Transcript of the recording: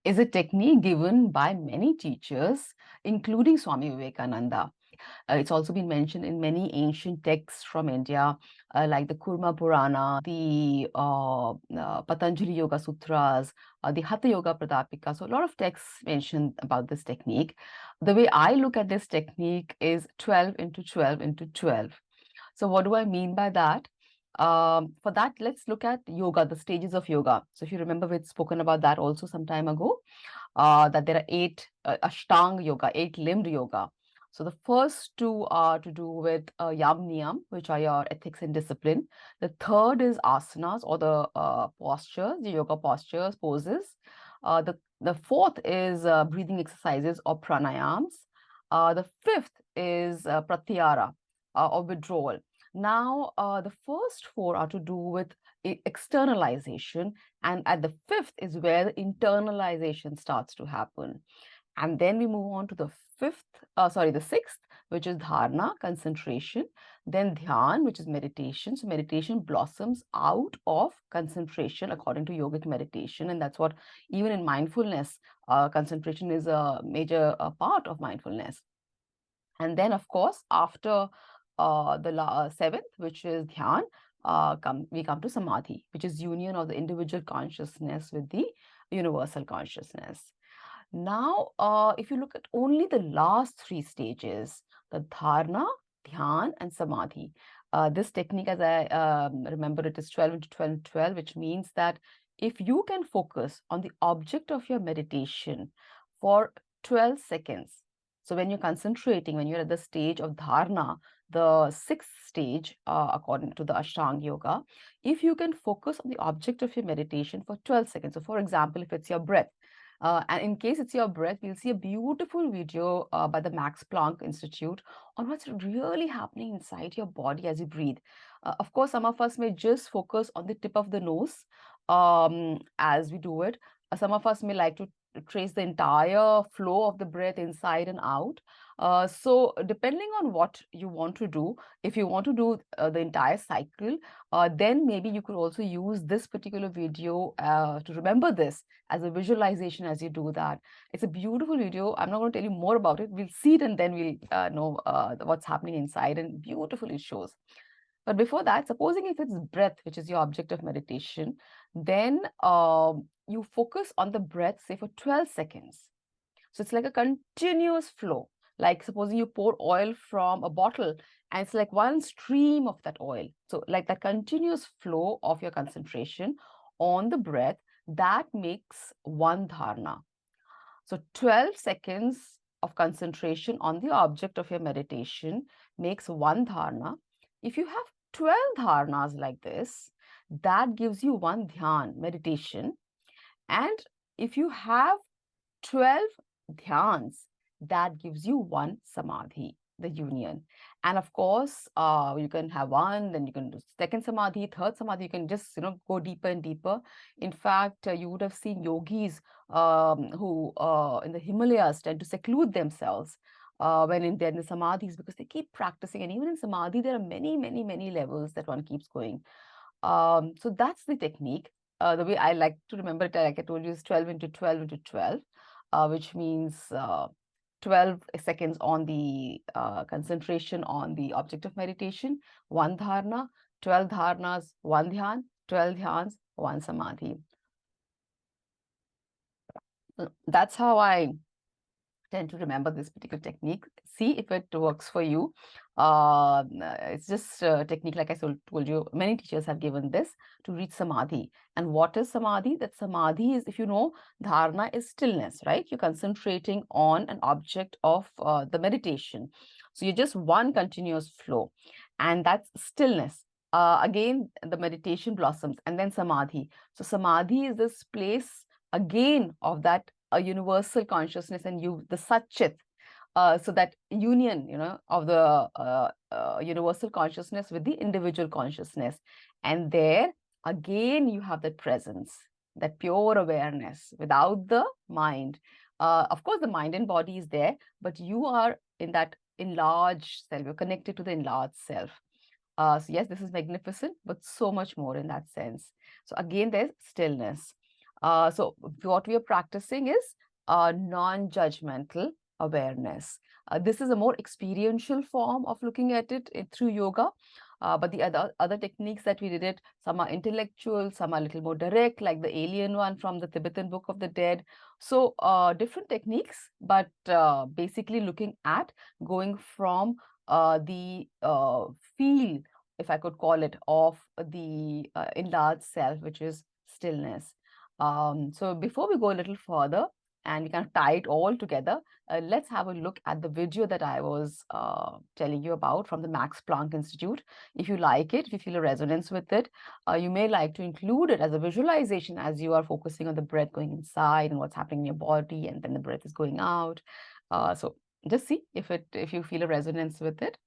is a technique given by many teachers, including Swami Vivekananda. It's also been mentioned in many ancient texts from India, like the Kurma Purana, the Patanjali Yoga Sutras, the Hatha Yoga Pradapika. So, a lot of texts mention about this technique. The way I look at this technique is 12 into 12 into 12. So, what do I mean by that? For that, let's look at yoga, the stages of yoga. So, if you remember, we'd spoken about that also some time ago, that there are eight Ashtanga yoga, eight-limbed yoga. So the first two are to do with yam niyam, which are your ethics and discipline. The third is asanas, or the postures, the yoga postures, poses. The fourth is breathing exercises or pranayams. The fifth is pratyahara, or withdrawal. Now, the first four are to do with externalization, and at the fifth is where the internalization starts to happen. And then we move on to the the sixth, which is dharana, concentration. Then dhyan, which is meditation. So meditation blossoms out of concentration according to yogic meditation. And that's what, even in mindfulness, concentration is a major part of mindfulness. And then, of course, after the seventh, which is dhyan, we come to samadhi, which is union of the individual consciousness with the universal consciousness. Now, if you look at only the last three stages, the dharana, dhyan, and samadhi, this technique, as I remember, it is 12 into 12 into 12, which means that if you can focus on the object of your meditation for 12 seconds, so when you're concentrating, when you're at the stage of dharana, the sixth stage, according to the Ashtanga Yoga, if you can focus on the object of your meditation for 12 seconds, so for example, if it's your breath, and in case it's your breath, we'll see a beautiful video by the Max Planck Institute on what's really happening inside your body as you breathe. Of course, some of us may just focus on the tip of the nose as we do it. Some of us may like to trace the entire flow of the breath inside and out. So depending on what you want to do, if you want to do the entire cycle, then maybe you could also use this particular video to remember this as a visualization as you do that. It's a beautiful video. I'm not going to tell you more about it. We'll see it and then we'll know what's happening inside, and beautifully it shows. But before that, supposing if it's breath, which is your object of meditation, then you focus on the breath, say for 12 seconds. So it's like a continuous flow. Like supposing you pour oil from a bottle and it's like one stream of that oil. So like that continuous flow of your concentration on the breath, that makes one dharana. So 12 seconds of concentration on the object of your meditation makes one dharana. If you have 12 dharanas like this, that gives you one dhyan, meditation. And if you have 12 dhyans, that gives you one samadhi, the union. And of course, you can have one, then you can do second samadhi, third samadhi. You can just go deeper and deeper. In fact, you would have seen yogis who in the Himalayas tend to seclude themselves when they're in the samadhis, because they keep practicing. And even in samadhi, there are many, many, many levels that one keeps going. So that's the technique. The way I like to remember it, like I told you, is 12 into 12 into 12, which means 12 seconds on the concentration on the object of meditation, one dharana, 12 dharanas, one dhyan, 12 dhyans, one samadhi. That's how I tend to remember this particular technique. See if it works for you. It's just a technique, like I told you, many teachers have given this to reach samadhi. And what is samadhi? That samadhi is, if you know, dharana is stillness, right? You're concentrating on an object of the meditation. So you're just one continuous flow, and that's stillness. Again, the meditation blossoms, and then samadhi. So samadhi is this place again of that a universal consciousness, and the Satchit, so that union, of the universal consciousness with the individual consciousness. And there again, you have that presence, that pure awareness without the mind. Of course, the mind and body is there, but you are in that enlarged self. You're connected to the enlarged self. So yes, this is magnificent, but so much more in that sense. So again, there's stillness. So what we are practicing is non-judgmental awareness. This is a more experiential form of looking at it through yoga. But the other techniques that we did it, some are intellectual, some are a little more direct, like the alien one from the Tibetan Book of the Dead. So different techniques, but basically looking at going from the feel, if I could call it, of the enlarged self, which is stillness. So before we go a little further and we kind of tie it all together, let's have a look at the video that I was telling you about from the Max Planck Institute. If you like it, if you feel a resonance with it, you may like to include it as a visualization as you are focusing on the breath going inside and what's happening in your body, and then the breath is going out. So just see if you feel a resonance with it.